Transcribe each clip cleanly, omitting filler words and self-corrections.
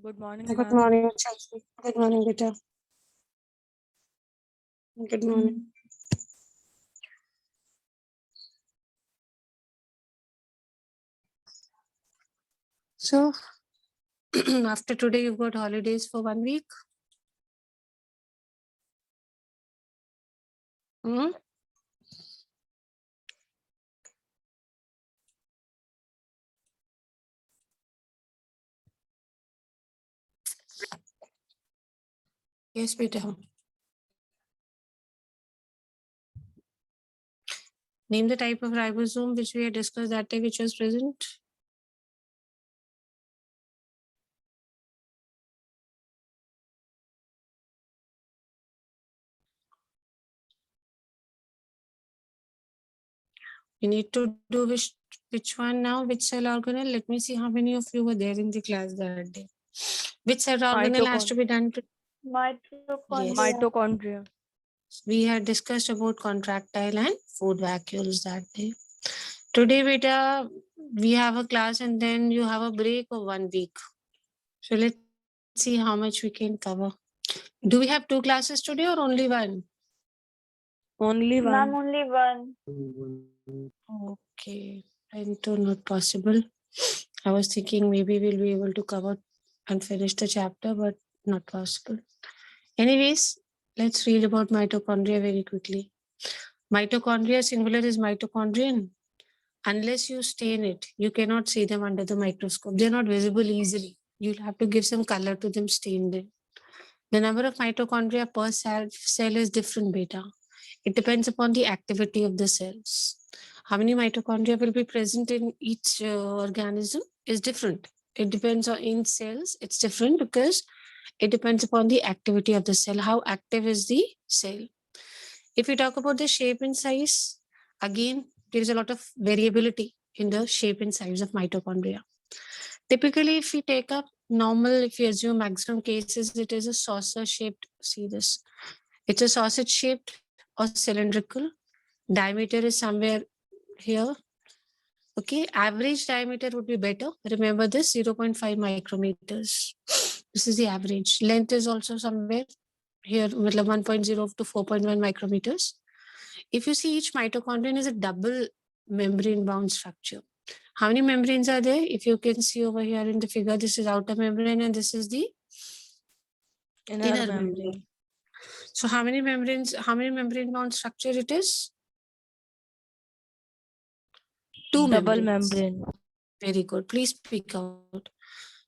Good morning, Good ma'am. morning, Chelsea. Good morning, Beta. Good morning. So, after today, you've got holidays for 1 week. Hmm? Yes, Beta. Name the type of ribosome which we had discussed that day, which was present. We need to do which one now? Which cell organelle? Let me see how many of you were there in the class that day. Which cell organelle has to be done? Mitochondria. Yes. Mitochondria. We had discussed about contractile and food vacuoles that day. Today, Beta, we have a class and then you have a break of 1 week. So let's see how much we can cover. Do we have 2 classes today or only 1? Only Ma'am, one. only one. Okay, and not possible. I was thinking maybe we'll be able to cover and finish the chapter, but not possible. Anyways, let's read about mitochondria very quickly. Mitochondria singular is mitochondrion. Unless you stain it, you cannot see them under the microscope. They're not visible easily. You'll have to give some color to them, stain them. The number of mitochondria per cell is different, Beta. It depends upon the activity of the cells. How many mitochondria will be present in each organism is different. It depends on in cells. It's different because it depends upon the activity of the cell. How active is the cell? If we talk about the shape and size, again, there is a lot of variability in the shape and size of mitochondria. Typically, if we take up normal, if you assume maximum cases, it is a saucer shaped. See this. It's a sausage shaped or cylindrical. Diameter is somewhere here. Okay, average diameter would be better. Remember this 0.5 micrometers. This is the average. Length is also somewhere here, 1.0 to 4.1 micrometers. If you see, each mitochondrion is a double membrane bound structure. How many membranes are there? If you can see over here in the figure, this is outer membrane and this is the inner membrane. So how many membrane bound structure it is? 2 Double membranes. membrane. Very good. Please speak out.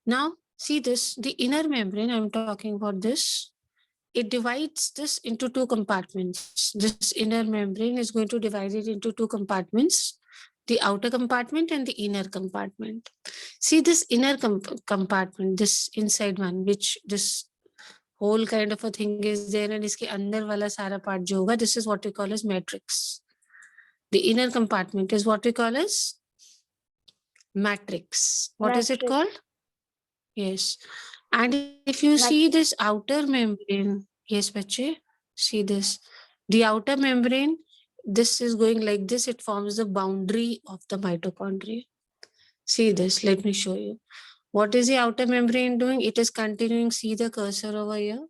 Now, see this, the inner membrane, I'm talking about this. It divides this into 2 compartments. This inner membrane is going to divide it into 2 compartments, the outer compartment and the inner compartment. See this inner compartment, this inside one, which this whole kind of a thing is there, and iske andar wala sara part jo hoga, this is what we call as matrix. The inner compartment is what we call as matrix. What is it called? Yes. And if you see this outer membrane, yes, bache, see this. The outer membrane, this is going like this. It forms the boundary of the mitochondria. See this. Let me show you. What is the outer membrane doing? It is continuing. See the cursor over here.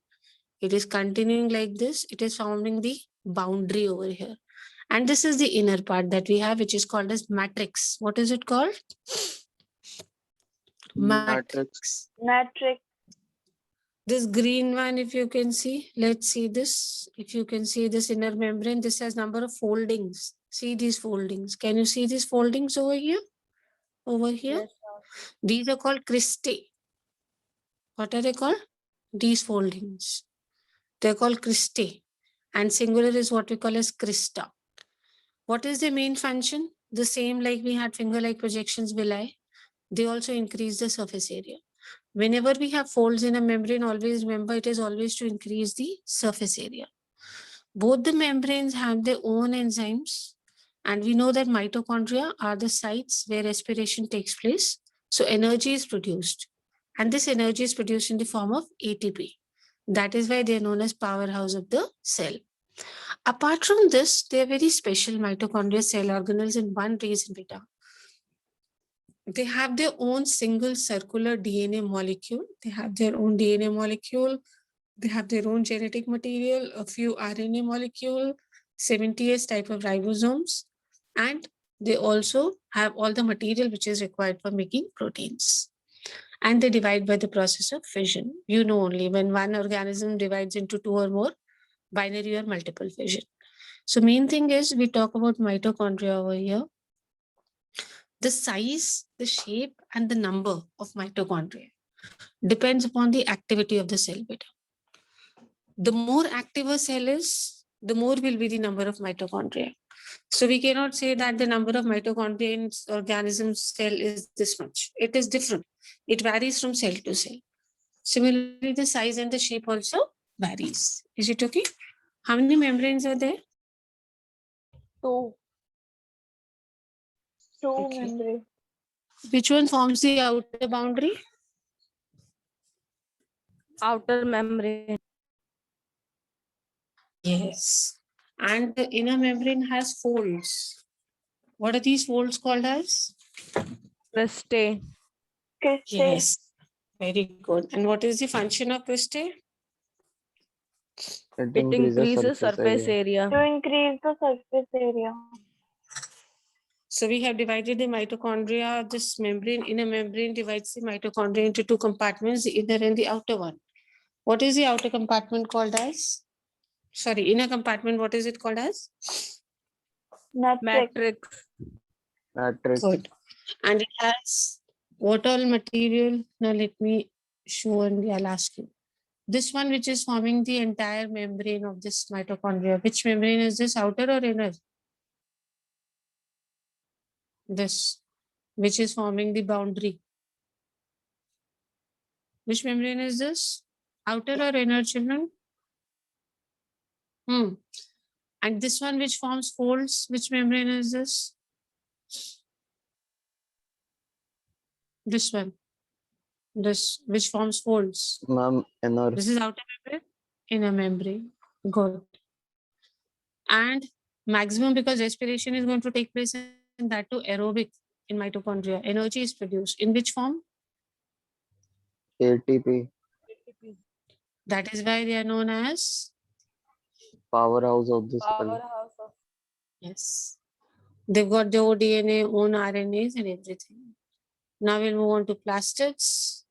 It is continuing like this. It is forming the boundary over here. And this is the inner part that we have, which is called as matrix. What is it called? Matrix. Matrix. This green one, if you can see, let's see this. If you can see this inner membrane, this has number of foldings. See these foldings. Can you see these foldings over here? Over here? Yes, These are called cristae. What are they called? These foldings. They're called cristae. And singular is what we call as crista. What is their main function? The same like we had finger-like projections villi. They also increase the surface area. Whenever we have folds in a membrane, always remember it is always to increase the surface area. Both the membranes have their own enzymes, and we know that mitochondria are the sites where respiration takes place. So energy is produced, and this energy is produced in the form of ATP. That is why they are known as powerhouse of the cell. Apart from this, they are very special mitochondria cell organelles in one reason, Beta. They have their own single circular DNA molecule. They have their own DNA molecule. They have their own genetic material, a few RNA molecule, 70S type of ribosomes, and they also have all the material which is required for making proteins. And they divide by the process of fission. You know, only when one organism divides into two or more, binary or multiple fission. So main thing is we talk about mitochondria over here. The size, the shape, and the number of mitochondria depends upon the activity of the cell beta. The more active a cell is, the more will be the number of mitochondria. So we cannot say that the number of mitochondria in organism's cell is this much. It is different. It varies from cell to cell. Similarly, the size and the shape also varies. Is it okay? How many membranes are there? Two. Two Okay. membrane. Which one forms the outer boundary? Outer membrane. Yes. And the inner membrane has folds. What are these folds called as? Cristae. Cristae. Yes. Very good. And what is the function of cristae? It increases surface area. To increase the surface area. So we have divided the mitochondria. This membrane, inner membrane divides the mitochondria into two compartments, the inner and the outer one. What is the outer compartment called as? Sorry, inner compartment, what is it called as? Matrix. Matrix. Good. And it has what all material? Now let me show and I'll ask you. This one which is forming the entire membrane of this mitochondria. Which membrane is this, outer or inner? This, which is forming the boundary. Which membrane is this? Outer or inner, children? And this one which forms folds, which membrane is this? This one. This, which forms folds. Ma'am, inner. This is outer membrane, inner membrane. Good. And maximum, because respiration is going to take place in that too aerobic in mitochondria. Energy is produced. In which form? ATP. That is why they are known as, Powerhouse of the cell. Powerhouse of yes. They've got their own DNA, own RNAs and everything. Now we'll move on to plastids.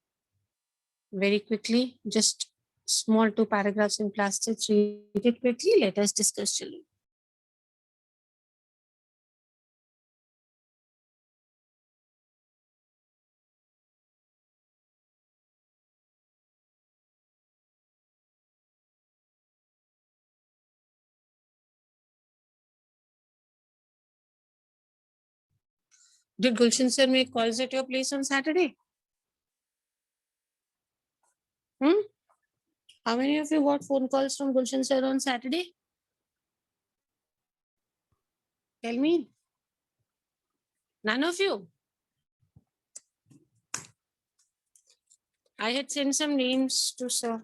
Very quickly, just small 2 paragraphs in plastids. Read it quickly. Let us discuss, children. Did Gulshan sir make calls at your place on Saturday? How many of you got phone calls from Gulshan sir on Saturday? Tell me. None of you. I had sent some names to sir.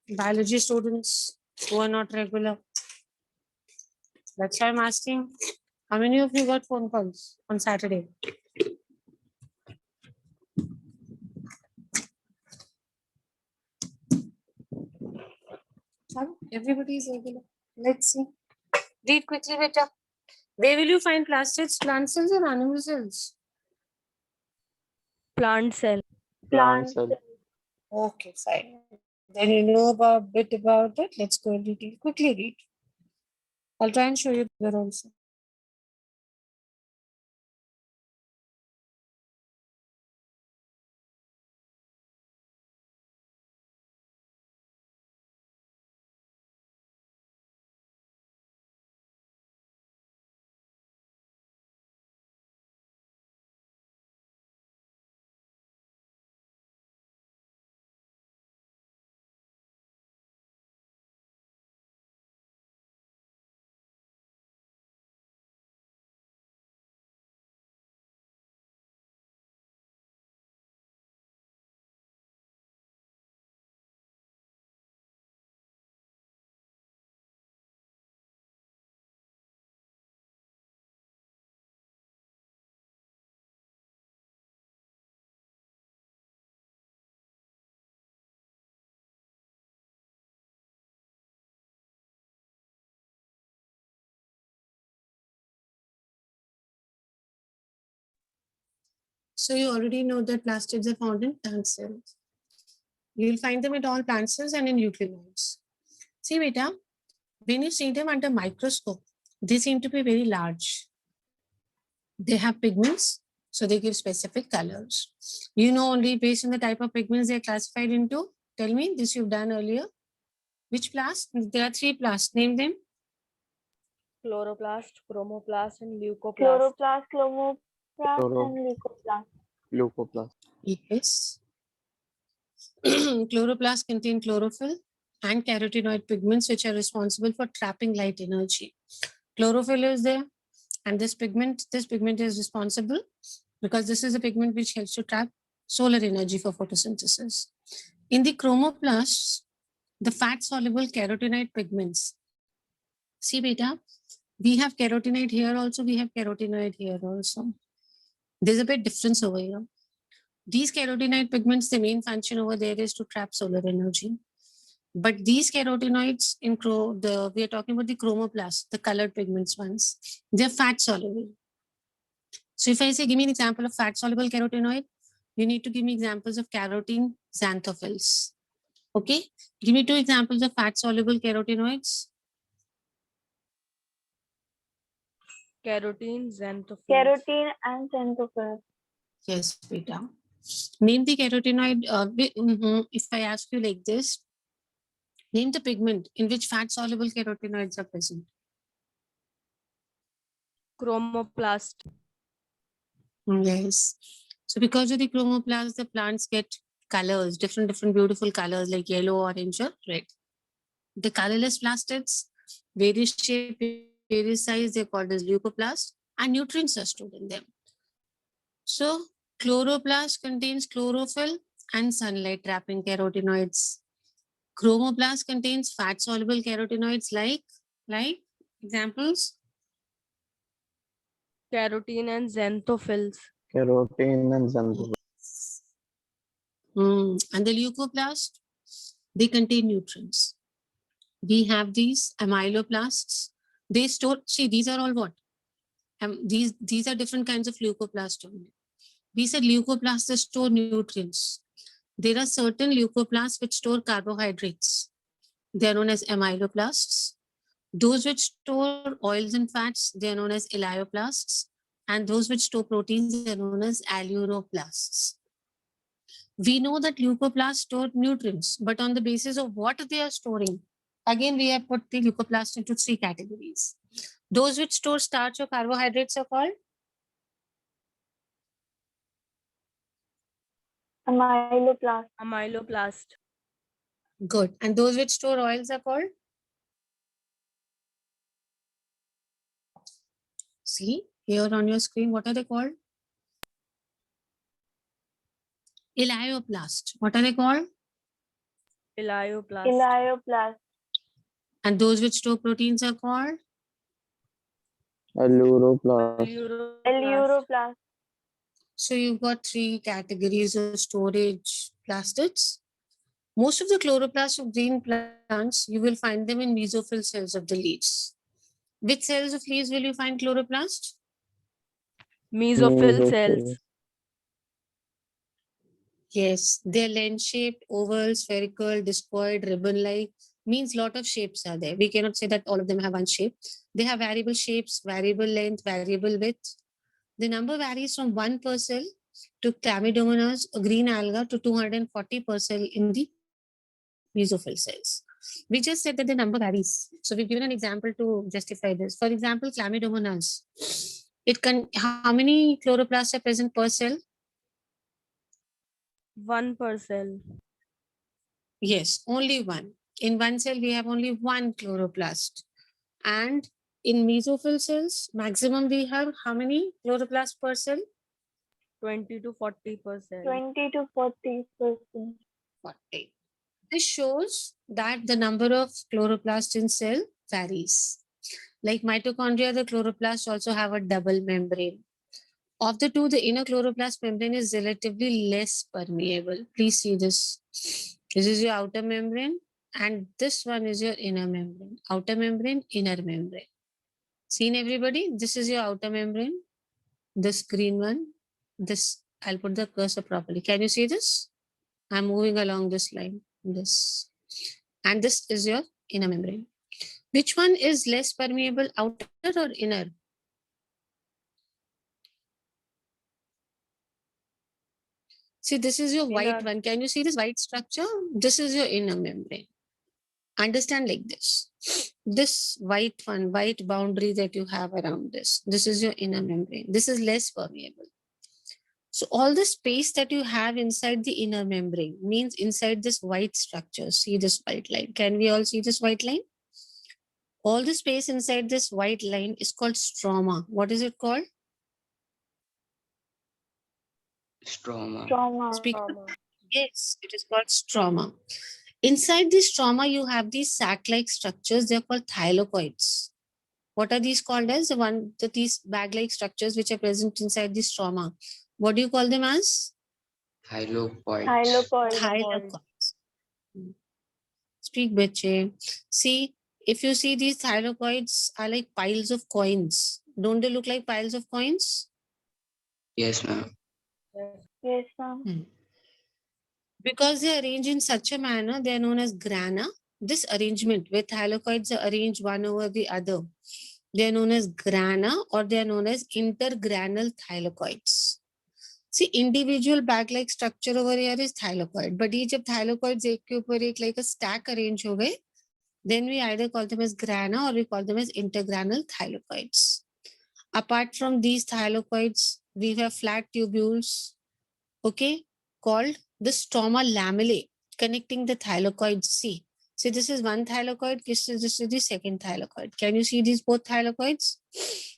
Biology students who are not regular. That's why I'm asking. How many of you got phone calls on Saturday? Everybody is regular. Let's see. Read quickly, beta. Where will you find plastids, plant cells or animal cells? plant cell. Plant cell. Okay, fine. Then you know about bit about it. Let's go in detail. Quickly read. I'll try and show you there also. So you already know that plastids are found in plant cells. You'll find them at all plant cells and in eukaryotes. See, beta, when you see them under microscope, they seem to be very large. They have pigments, so they give specific colors. You know only based on the type of pigments they're classified into. Tell me, this you've done earlier. Which plast? There are 3 plasts. Name them. Chloroplast, chromoplast, and leucoplast. Chloroplast, chromoplast, Chloro- and leucoplast. Leucoplast. Yes. Chloroplasts contain chlorophyll and carotenoid pigments, which are responsible for trapping light energy. Chlorophyll is there, and this pigment is responsible because this is a pigment which helps to trap solar energy for photosynthesis. In the chromoplasts, the fat-soluble carotenoid pigments. See, beta, we have carotenoid here also, we have carotenoid here also. There's a bit difference over here. These carotenoid pigments, the main function over there is to trap solar energy. But these carotenoids we are talking about the chromoplasts, the colored pigments ones, they're fat soluble. So if I say, give me an example of fat soluble carotenoid, you need to give me examples of carotene xanthophylls. Okay, give me 2 examples of fat soluble carotenoids. Carotene, xanthophyll. Carotene and xanthophyll. Yes, beta. Name the carotenoid. If I ask you like this, name the pigment in which fat soluble carotenoids are present. Chromoplast. Yes. So because of the chromoplast, the plants get colors, different beautiful colors like yellow, orange, or red. The colorless plastids, various shape, various size, they're called as leucoplast, and nutrients are stored in them. So chloroplast contains chlorophyll and sunlight trapping carotenoids. Chromoplast contains fat soluble carotenoids like examples. Carotene and xanthophylls. Carotene and xanthophylls. And the leucoplast, they contain nutrients. We have these amyloplasts. They store, see, these are all what? These are different kinds of leucoplasts only. We said leucoplasts that store nutrients. There are certain leucoplasts which store carbohydrates. They are known as amyloplasts. Those which store oils and fats, they are known as elaioplasts. And those which store proteins, they are known as aleuroplasts. We know that leucoplasts store nutrients, but on the basis of what they are storing, again, we have put the leucoplasts into 3 categories. Those which store starch or carbohydrates are called Amyloplast. Amyloplast. good. And those which store oils are called? See here on your screen, what are they called? Elaioplast. What are they called? Elaioplast. Elaioplast. And those which store proteins are called? Aleuroplast. Aleuroplast. So you've got 3 categories of storage plastids. Most of the chloroplasts of green plants, you will find them in mesophyll cells of the leaves. Which cells of leaves will you find chloroplast? Mesophyll cells. Yes, they're lens-shaped, oval, spherical, discoid, ribbon-like. Means lot of shapes are there. We cannot say that all of them have one shape. They have variable shapes, variable length, variable width. The number varies from 1 per cell to Chlamydomonas, a green alga, to 240 per cell in the mesophyll cells. We just said that the number varies. So we've given an example to justify this. For example, Chlamydomonas. How many chloroplasts are present per cell? 1 per cell. Yes, only 1. In 1 cell, we have only 1 chloroplast. And in mesophyll cells, maximum we have how many chloroplasts per cell? 20 to 40 per cell. 20 to 40%. 40. This shows that the number of chloroplasts in cell varies. Like mitochondria, the chloroplasts also have a double membrane. Of the two, the inner chloroplast membrane is relatively less permeable. Please see this. This is your outer membrane and this one is your inner membrane. Outer membrane, inner membrane. Seen everybody? This is your outer membrane. This green one. This I'll put the cursor properly. Can you see this? I'm moving along this line. This. And this is your inner membrane. Which one is less permeable, outer or inner? See, this is your white Inner. one. Can you see this white structure? This is your inner membrane. Understand like this. This white one, white boundary that you have around this is your inner membrane. This is less permeable. So all the space that you have inside the inner membrane means inside this white structure. See this white line. Can we all see this white line? All the space inside this white line is called stroma. What is it called? Stroma. Trauma. Speak. Trauma. Yes, it is called stroma. Inside this stroma, you have these sac-like structures. They are called thylakoids. What are these called as? These bag-like structures which are present inside the stroma. What do you call them as? Thylakoids. Thylakoid. Thylakoids. Speak, bache. See, if you see these thylakoids are like piles of coins. Don't they look like piles of coins? Yes, ma'am. Yes, ma'am. Because they are arranged in such a manner, they are known as grana. This arrangement where thylakoids are arranged one over the other, they are known as grana or they are known as intergranal thylakoids. See, individual bag-like structure over here is thylakoid, but each of thylakoids एक के ऊपर एक like a stack arrange हो गए, then we either call them as grana or we call them as intergranal thylakoids. Apart from these thylakoids, we have flat tubules, okay, called the stroma lamellae connecting the thylakoids. See, this is one thylakoid, this is the second thylakoid. Can you see these both thylakoids?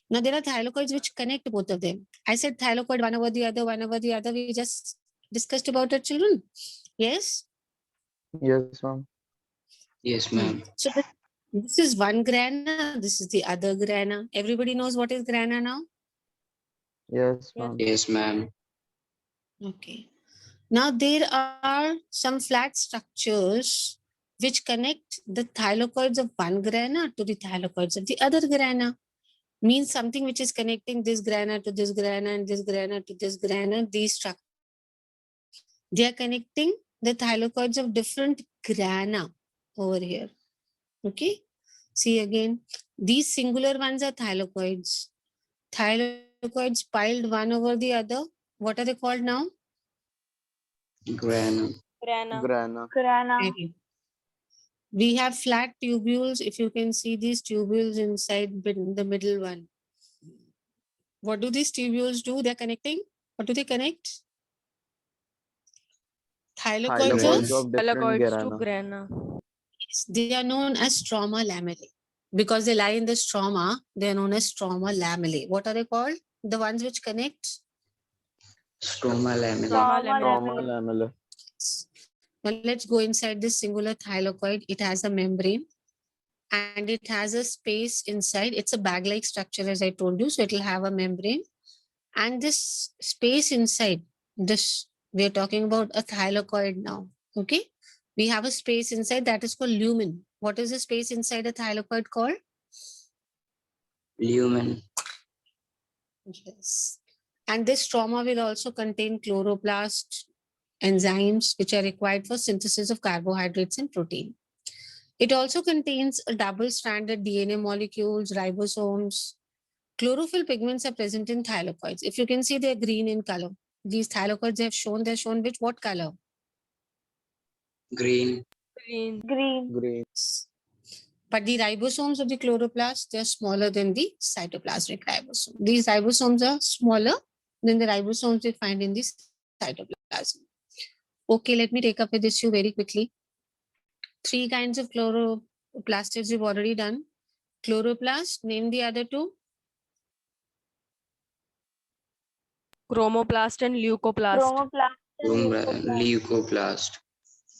Now there are thylakoids which connect both of them. I said thylakoid one over the other, one over the other. We just discussed about it, children. Yes? Yes, ma'am. Yes, ma'am. So this is one grana, this is the other grana. Everybody knows what is grana now? Yes, ma'am. Yes, ma'am. Okay. Now there are some flat structures which connect the thylakoids of one grana to the thylakoids of the other grana. Means something which is connecting this grana to this grana and this grana to this grana. These structures, they are connecting the thylakoids of different grana over here. Okay. See again, these singular ones are thylakoids. Thylakoids piled one over the other. What are they called now? Grana. Grana. Grana. Grana. Very. We have flat tubules. If you can see these tubules inside the middle one. What do these tubules do? They're connecting. What do they connect? Thylakoids Thylakoids of, of different Thylakoids to grana. grana. they are known as stroma lamellae. Because they lie in the stroma, they are known as stroma lamellae. What are they called? The ones which connect? Stroma lamellae. Stroma Stroma Trauma lamellae. lamellar. Now let's go inside this singular thylakoid. It has a membrane and it has a space inside. It's a bag-like structure, as I told you. So it will have a membrane. And this space inside this, we're talking about a thylakoid now. Okay. We have a space inside that is called lumen. What is the space inside a thylakoid called? Lumen. Yes. And this stroma will also contain chloroplast, enzymes which are required for synthesis of carbohydrates and protein. It also contains a double-stranded DNA molecules, ribosomes. Chlorophyll pigments are present in thylakoids. If you can see, they're green in color. These thylakoids they're shown which what color? Green. Green. Green. Green. But the ribosomes of the chloroplast, they're smaller than the cytoplasmic ribosome. These ribosomes are smaller than the ribosomes we find in the cytoplasm. Okay, let me take up with this issue very quickly. 3 kinds of chloroplastids we've already done. Chloroplast, name the other 2. Chromoplast and leucoplast. Chromoplast. and leucoplast. Leucoplast.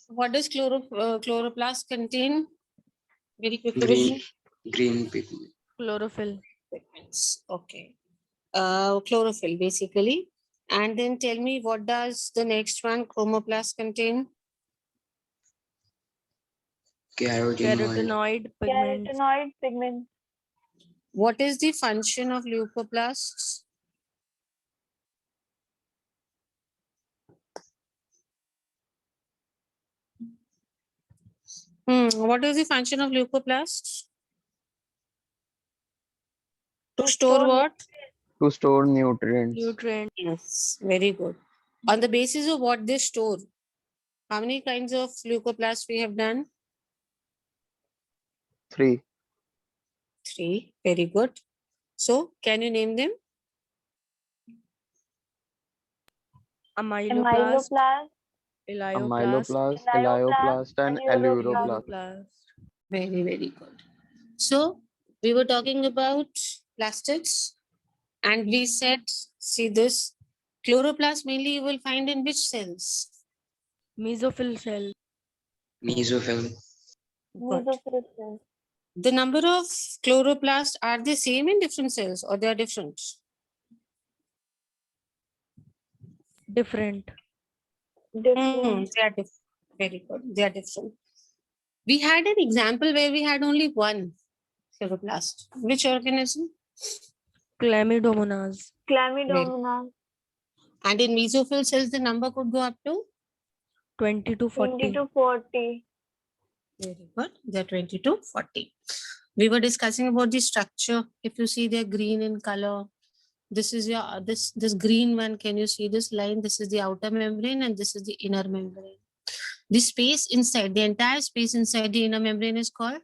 What does chloroplast contain? Very quickly. Green. Green pigment. Chlorophyll. Pigments. Okay. Chlorophyll basically. And then tell me, what does the next one, chromoplast, contain? Carotenoid. Carotenoid pigments. Carotenoid pigment. What is the function of leucoplasts? What is the function of leucoplast? To store what? To store nutrients. Nutrient. Yes, very good. On the basis of what they store, how many kinds of leucoplasts we have done? 3. 3. Very good. So, can you name them? Amyloplast. Amyloplast, Elioplast. Amyloplast, elioplast, and aleuroplast. aleuroplast. Uroplast. Very, very good. So, we were talking about plastids and we said, see this, chloroplast mainly you will find in which cells? Mesophyll cell. Mesophyll. Good. Mesophyll cells. The number of chloroplasts are the same in different cells or they are different? Different. Different. They are different. Very good. They are different. We had an example where we had only one chloroplast. Which organism? Chlamydomonas. Chlamydomonas, And in mesophyll cells, the number could go up to? 20 to 20 40. to 40. Very good. They're 20 to 40. We were discussing about the structure. If you see they're green in color, this is your this green one. Can you see this line? This is the outer membrane and this is the inner membrane. The space inside, the entire space inside the inner membrane is called?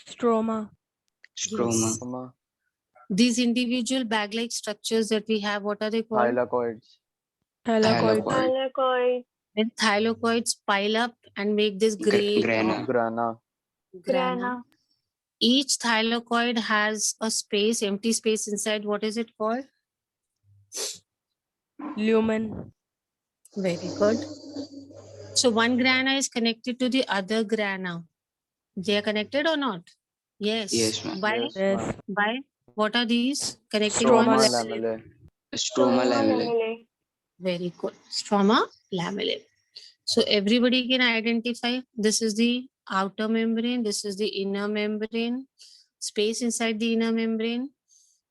Stroma. Stroma. Yes. These individual bag-like structures that we have, what are they called? Thylakoids. Thylakoid. Thylakoid. Thylakoid, When thylakoids pile up and make this gray Grana. Grana. grana, Each thylakoid has a space, empty space inside. What is it called? Lumen. Very good. So one grana is connected to the other grana. They are connected or not? Yes. Yes, ma'am. By, Yes, Yes. ma'am. by what are these connecting Stroma ones? lamellae. Lamellae. Stroma lamellae. lamellae. Very good. Stroma lamellae. So everybody can identify this is the outer membrane, this is the inner membrane, space inside the inner membrane.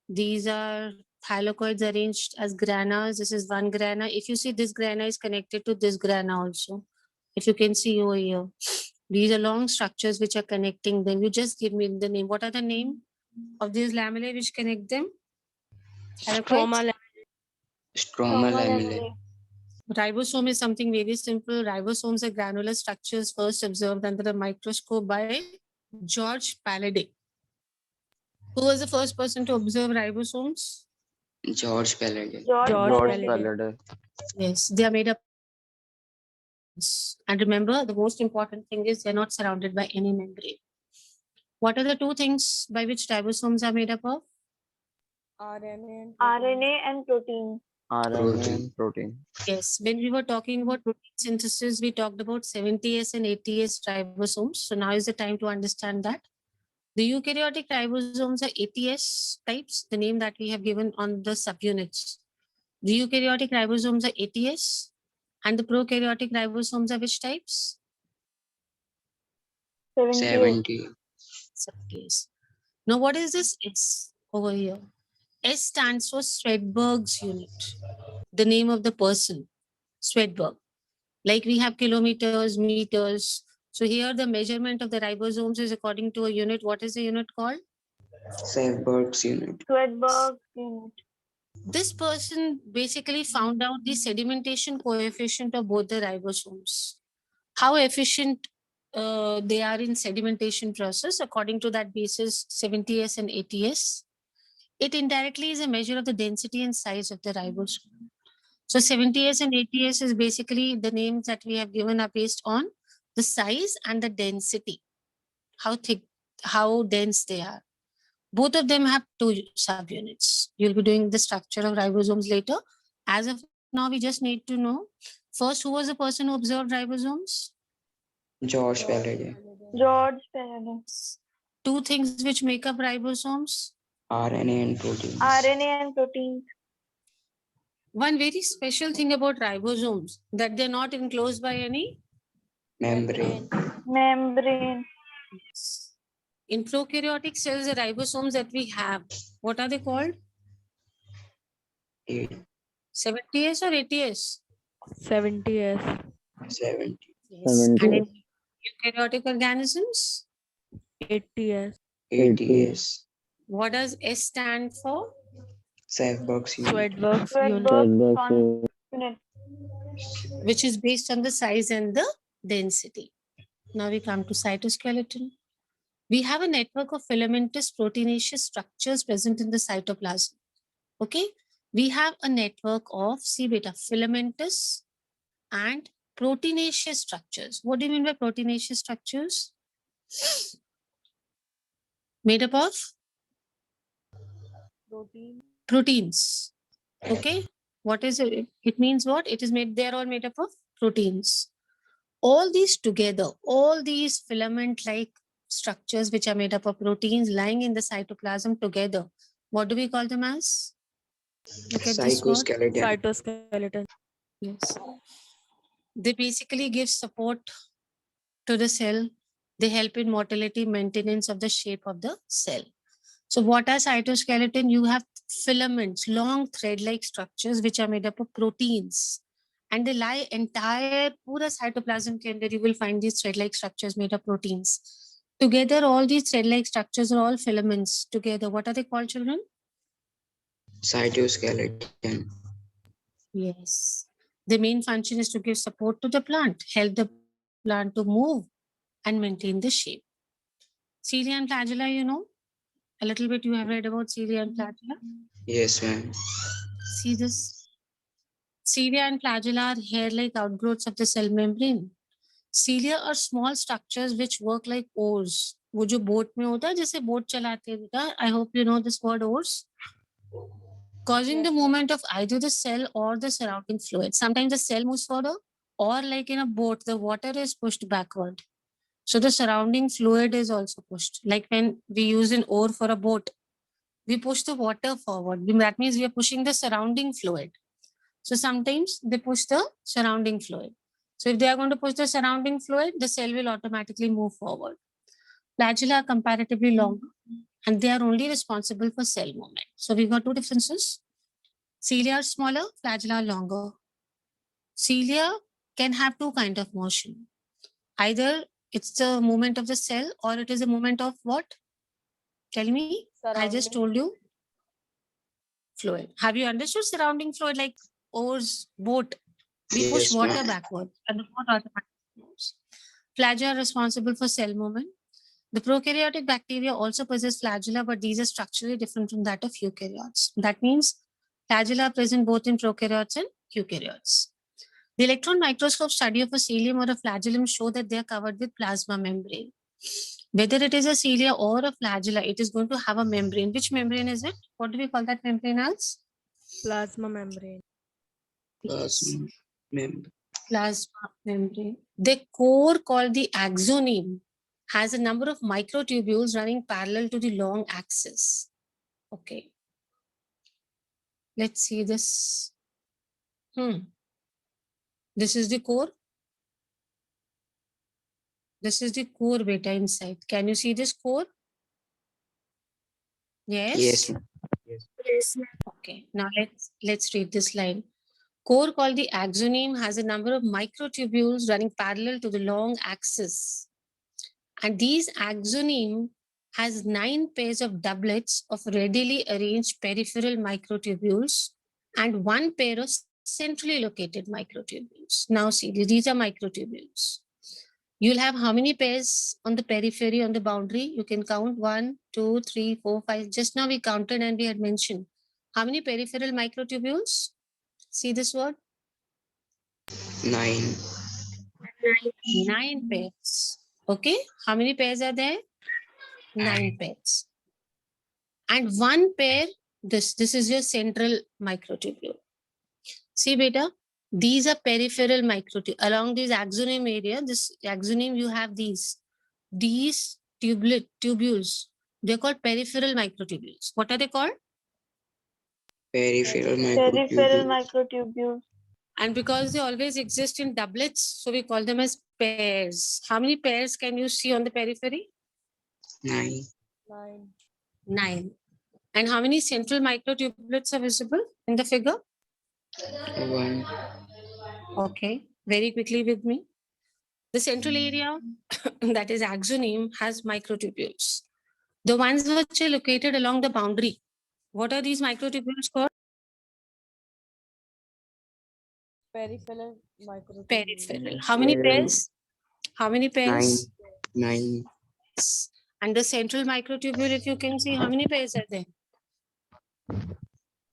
These are thylakoids arranged as granas. This is one grana. If you see this grana is connected to this grana also. If you can see over here. These are long structures which are connecting them. You just give me the name. What are the name of these lamellae which connect them? Stroma Thylakoids? lamellae. Stroma lamellae. Ribosome is something very simple. Ribosomes are granular structures first observed under the microscope by George Palade. Who was the first person to observe ribosomes? George Palade. George George Palade. Palade. Yes, they are made up. And remember, the most important thing is they're not surrounded by any membrane. What are the two things by which ribosomes are made up of? RNA. RNA and protein. RNA Protein. and protein. Yes, when we were talking about protein synthesis, we talked about 70S and 80S ribosomes. So now is the time to understand that. The eukaryotic ribosomes are ATS types, the name that we have given on the subunits. The eukaryotic ribosomes are ATS and the prokaryotic ribosomes are which types? 70. 70S. Now what is this S over here? S stands for Swedberg's unit, the name of the person, Swedberg. Like we have kilometers, meters. So here the measurement of the ribosomes is according to a unit. What is the unit called? Seiberg's unit. Swedberg unit. This person basically found out the sedimentation coefficient of both the ribosomes. How efficient they are in sedimentation process according to that basis 70S and 80S. It indirectly is a measure of the density and size of the ribosome. So 70S and 80S is basically the names that we have given are based on the size and the density, how thick, how dense they are. Both of them have two subunits. You'll be doing the structure of ribosomes later. As of now, we just need to know first who was the person who observed ribosomes? George Palade. George Palade. Two things which make up ribosomes. RNA and protein. RNA and proteins. One very special thing about ribosomes that they're not enclosed by any Membrane. Membrane. In prokaryotic cells, the ribosomes that we have, what are they called? 8, 70S or 80S? 70S. 70. Yes. And 70. in eukaryotic organisms, ATS. ATS. what does S stand for? Safeburg's unit. Sweatworks unit. Sweatworks unit. Which is based on the size and the density. Now we come to cytoskeleton. We have a network of filamentous proteinaceous structures present in the cytoplasm. Okay, we have a network of, see beta, filamentous and proteinaceous structures. What do you mean by proteinaceous structures? Made up of Protein. proteins. Okay, what is it? It means what? It is made, they're all made up of proteins. All these together, all these filament-like structures which are made up of proteins lying in the cytoplasm together, what do we call them as? Look at this word. Cytoskeleton. Cytoskeleton. Yes. They basically give support to the cell. They help in motility, maintenance of the shape of the cell. So what are cytoskeleton? You have filaments, long thread-like structures which are made up of proteins. And they lie entire pura cytoplasm ke andar, you will find these thread-like structures made of proteins. Together, all these thread-like structures are all filaments together. What are they called, children? Cytoskeleton. Yes. The main function is to give support to the plant, help the plant to move and maintain the shape. Cilia and flagella, you know, a little bit you have read about cilia and flagella. Yes, ma'am. See this? Cilia and flagella are hair-like outgrowths of the cell membrane. Cilia are small structures which work like oars. वो जो boat में होता है जैसे boat चलाते हैं बेटा. I hope you know this word oars. Causing the movement of either the cell or the surrounding fluid. Sometimes the cell moves further, or like in a boat, the water is pushed backward. So the surrounding fluid is also pushed. Like when we use an oar for a boat, we push the water forward. That means we are pushing the surrounding fluid. So sometimes they push the surrounding fluid. So if they are going to push the surrounding fluid, the cell will automatically move forward. Flagella are comparatively longer and they are only responsible for cell movement. So we got two differences. Cilia are smaller, flagella are longer. Cilia can have two kinds of motion. Either it's the movement of the cell or it is a movement of what? Tell me. I just told you. Fluid. Have you understood surrounding fluid like oars, boat? We push Yes, water ma'am. backward and the boat automatically moves. Flagella are responsible for cell movement. The prokaryotic bacteria also possess flagella, but these are structurally different from that of eukaryotes. That means flagella are present both in prokaryotes and eukaryotes. The electron microscope study of a cilium or a flagellum show that they are covered with plasma membrane. Whether it is a cilia or a flagella, it is going to have a membrane. Which membrane is it? What do we call that membrane as? Plasma membrane. Plasma membrane. Plasma membrane. The core called the axoneme has a number of microtubules running parallel to the long axis. Okay. Let's see this. This is the core. This is the core beta inside. Can you see this core? Yes. Yes, ma'am. Okay. Now let's read this line. Core called the axoneme has a number of microtubules running parallel to the long axis. And these axoneme has 9 pairs of doublets of readily arranged peripheral microtubules and 1 pair of centrally located microtubules. Now see, these are microtubules. You'll have how many pairs on the periphery, on the boundary? You can count 1, 2, 3, 4, 5. Just now we counted and we had mentioned. How many peripheral microtubules? See this word? 9. 9 pairs. Okay. How many pairs are there? 9 pairs. And 1 pair, this is your central microtubule. See beta, these are peripheral microtubule. Along this axoneme area, this axoneme, you have these tubules. They're called peripheral microtubules. What are they called? Peripheral Peripheral microtubule. microtubules. And because they always exist in doublets, so we call them as pairs. How many pairs can you see on the periphery? 9. 9. 9. And how many central microtubulets are visible in the figure? 1. Okay, very quickly with me. The central area, that is axoneme, has microtubules. The ones which are located along the boundary, what are these microtubules called? Peripheral microtubule. Peripheral. How many pairs? How many pairs? 9. And the central microtubule, if you can see, how many pairs are there?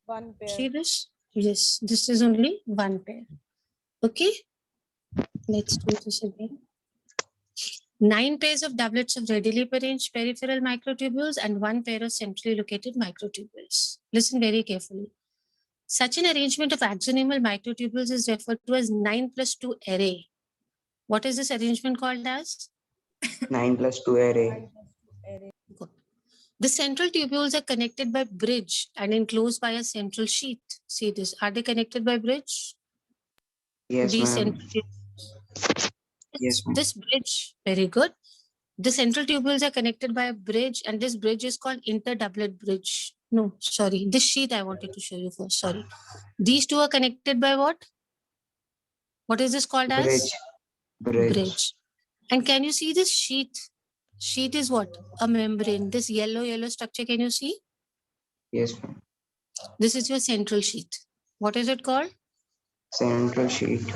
One pair. See this? Yes, this is only one pair. Okay, let's do this again. 9 pairs of doublets of readily arranged peripheral microtubules and 1 pair of centrally located microtubules. Listen very carefully. Such an arrangement of axonemal microtubules is referred to as 9+2 array. What is this arrangement called as? 9+2 array. Good. The central tubules are connected by bridge and enclosed by a central sheath. See this. Are they connected by bridge? Yes, These ma'am. central tubules. Yes, ma'am. This bridge, very good. The central tubules are connected by a bridge, and this bridge is called interdoublet bridge. No, sorry. This sheath I wanted to show you first. Sorry. These two are connected by what? What is this called as? Bridge. And can you see this sheath? Sheath is what? A membrane. This yellow structure, can you see? Yes, ma'am. This is your central sheath. What is it called? Central sheet.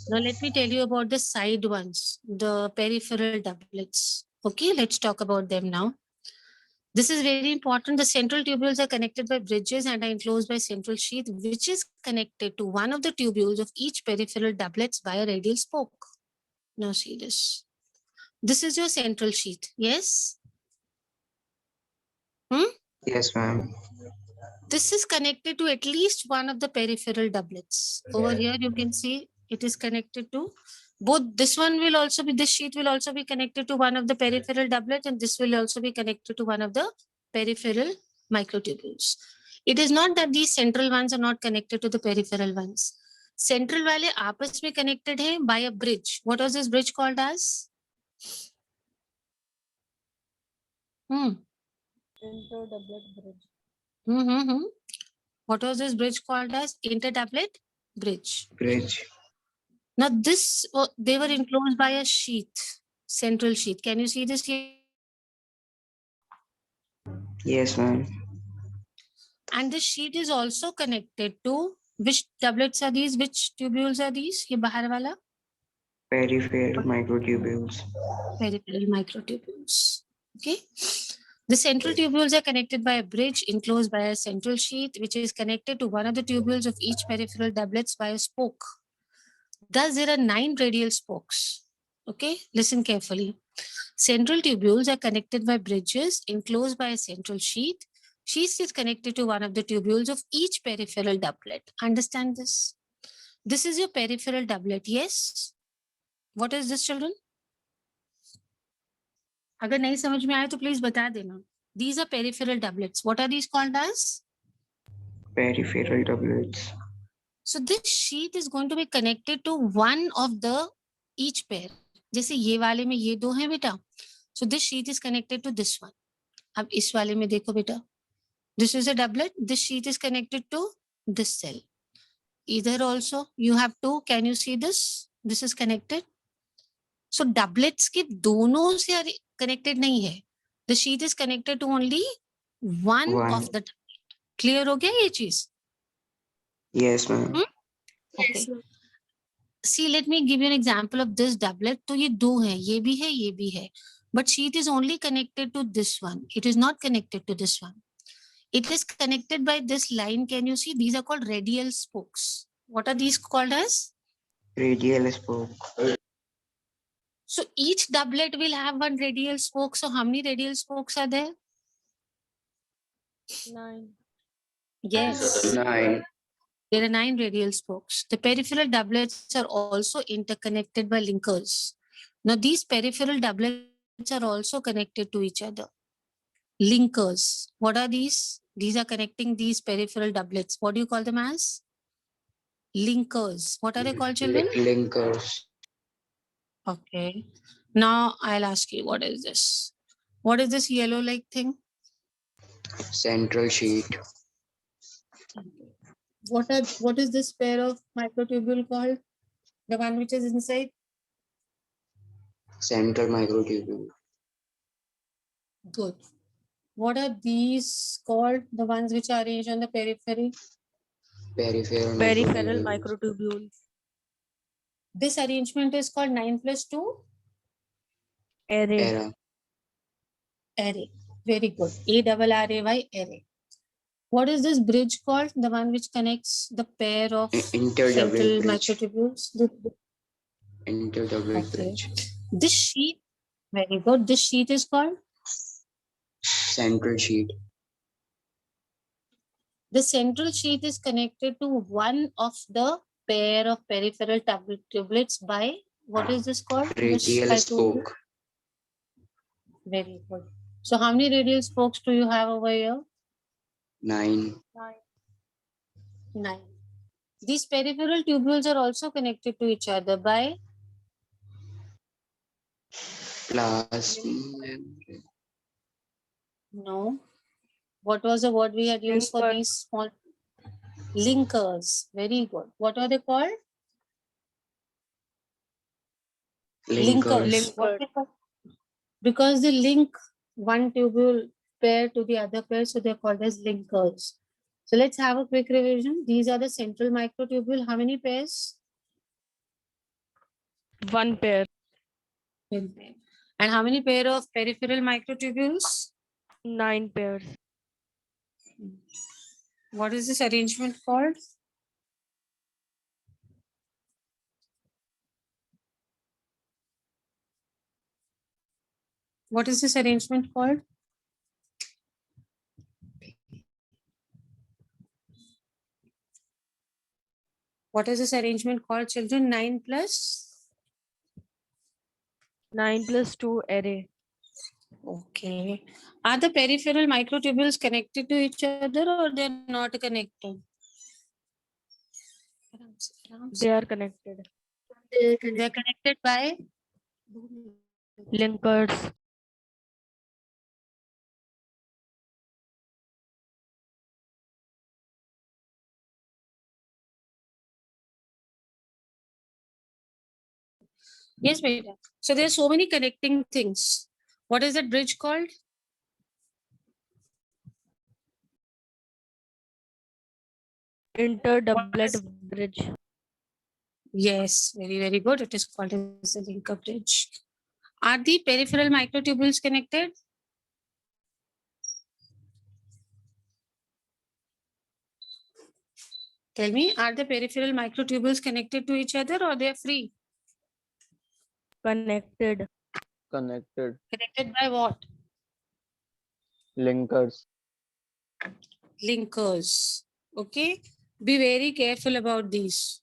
Now let me tell you about the side ones, the peripheral doublets. Okay, let's talk about them now. This is very important. The central tubules are connected by bridges and are enclosed by central sheath, which is connected to one of the tubules of each peripheral doublets by a radial spoke. Now see this. This is your central sheath. Yes? Yes, ma'am. This is connected to at least one of the peripheral doublets. Over here, you can see it is connected to both. This one will also be, this sheet will also be connected to one of the peripheral doublets, and this will also be connected to one of the peripheral microtubules. It is not that these central ones are not connected to the peripheral ones. Central वाले आपस में connected है by a bridge. What was this bridge called as? Interdoublet bridge. What was this bridge called as? Interdoublet bridge. Bridge. Now this, they were enclosed by a sheath, central sheath. Can you see this here? Yes, ma'am. And this sheath is also connected to, which doublets are these? Which tubules are these? ये बाहर वाला? Peripheral microtubules. Peripheral microtubules. Okay. The central tubules are connected by a bridge enclosed by a central sheath, which is connected to one of the tubules of each peripheral doublets by a spoke. Thus, there are 9 radial spokes. Okay, listen carefully. Central tubules are connected by bridges enclosed by a central sheath. Sheath is connected to one of the tubules of each peripheral doublet. Understand this? This is your peripheral doublet. Yes? What is this, children? अगर नहीं समझ में आए तो please बता देना. These are peripheral doublets. What are these called as? Peripheral doublets. So this sheath is going to be connected to one of the each pair. जैसे ये वाले में ये दो हैं बेटा. So this sheath is connected to this one. अब इस वाले में देखो बेटा. This is a doublet. This sheath is connected to this cell. Either also you have two. Can you see this? This is connected. So doublets के दोनों से connected नहीं है. The sheath is connected to only one of the doublet. Clear हो गया ये चीज? Yes, ma'am. Okay. See, let me give you an example of this doublet. तो ये दो हैं, ये भी है, ये भी है. But sheath is only connected to this one. It is not connected to this one. It is connected by this line. Can you see? These are called radial spokes. What are these called as? Radial spoke. So each doublet will have one radial spoke. So how many radial spokes are there? 9. Yes. 9. There are 9 radial spokes. The peripheral doublets are also interconnected by linkers. Now these peripheral doublets are also connected to each other. Linkers. What are these? These are connecting these peripheral doublets. What do you call them as? Linkers. What are they called, children? Linkers. Okay. Now I'll ask you, what is this? What is this yellow-like thing? Central sheet. What is this pair of microtubule called? The one which is inside? Central microtubule. Good. What are these called? The ones which are arranged on the periphery? Peripheral Peripheral microtubule. microtubule. This arrangement is called 9+2 Array. Era. array. Very good. ARRAY array. What is this bridge called? The one which connects the pair of Interdoublet central bridge. microtubules. Interdoublet Okay. bridge. This sheet, very good. This sheet is called? Central sheet. The central sheet is connected to one of the pair of peripheral tubulets by, what is this called? This Radial I told you. spoke. Very good. So how many radial spokes do you have over here? 9. 9. These peripheral tubules are also connected to each other by? Plasma membrane. No. What was the word we had used for Linkers. these small linkers? Very good. What are they called? Linkers. What they call? Because they link one tubule pair to the other pair, so they're called as linkers. So let's have a quick revision. These are the central microtubule. How many pairs? One pair. 10 pair. And how many pair of peripheral microtubules? 9 pairs. What is this arrangement called? What is this arrangement called? What is this arrangement called, children? 9 plus? 9+2 array. Okay. Are the peripheral microtubules connected to each other or they're not connected? They are connected. They're connected by? Linkers. Yes, beta. So there are so many connecting things. What is that bridge called? Interdoublet is- bridge. Yes, very, very good. It is called as a linker bridge. Are the peripheral microtubules connected? Tell me, are the peripheral microtubules connected to each other or they are free? Connected. Connected by what? Linkers. Linkers. Okay. Be very careful about these.